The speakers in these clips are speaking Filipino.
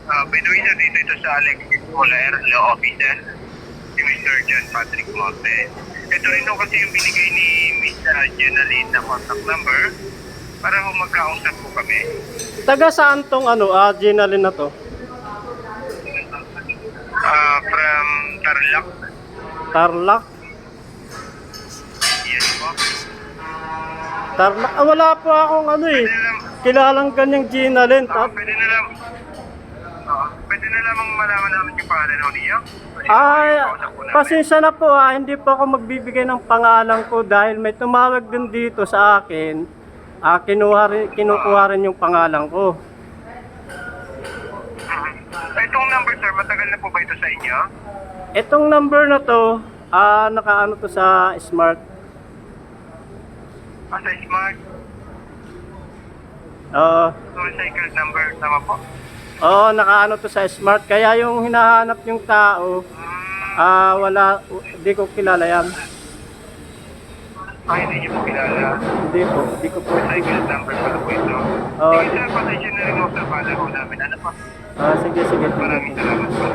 By the way, dito ito sa Alexis Moler, Law Officer, si Mr. John Patrick Monte. Ito rin daw kasi yung binigay ni Miss Jenaline na contact number para ho magkausap po kami. Taga saan tong Ginalin na to? From Tarlac. Tarlac? Yes po. Tarlac? Wala po akong Pwede na lang, kilalang ganyang Ginalin. pwede na lamang malaman namin yung pangalan ho niya. Ay, pasensya na po hindi po ako magbibigay ng pangalan ko dahil may tumawag din dito sa akin. Kinukuha rin yung pangalan ko. Itong number sir, matagal na po ba ito sa inyo? Itong number na to, nakaano to sa smart. Sa smart, recycled number, tama po? Oo, nakaano to sa smart. Kaya yung hinahanap yung tao, di ko kilala yan. Hindi niyo po kilala. Hindi ko po. Recycled number pala po ito. Oo. Sige sir, pasensya na rin mo sa pala ho namin. Ano pa? Sige. Maraming salamat po.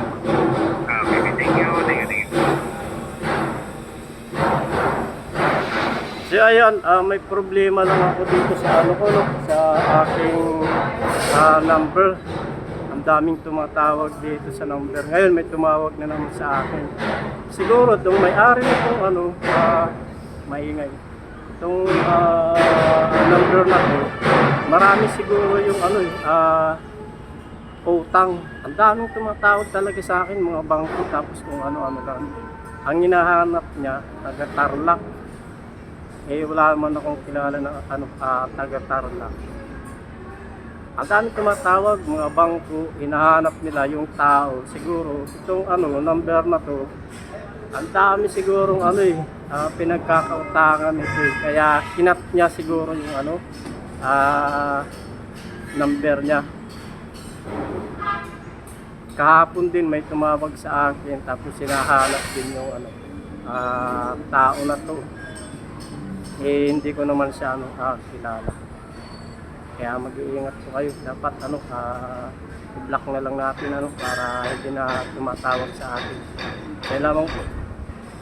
Okay, thank you. So ayan, may problema lang ako dito sa sa aking number. Ang daming tumatawag dito sa number. Ngayon may tumawag na naman sa akin. Siguro itong may-ari nitong maingay. Itong number na to, marami siguro yung utang. Ang daming tumatawag talaga sa akin, mga bangko, tapos kung ano-ano lang. Ang hinahanap niya, taga Tarlac. Wala naman akong kilala na taga Tarlac. Ang daming tumatawag, mga bangko, hinahanap nila yung tao. Siguro, itong number na to, ang dami sigurong pinagkakautangan ito. Kaya kinat niya siguro yung number niya. Kahapon din may tumawag sa akin, tapos sinahanap din yung tao na to. Hindi ko naman siya kilala. Kaya mag-iingat po kayo. Dapat i-block na lang natin para hindi na tumatawag sa atin. Kaya lamang po.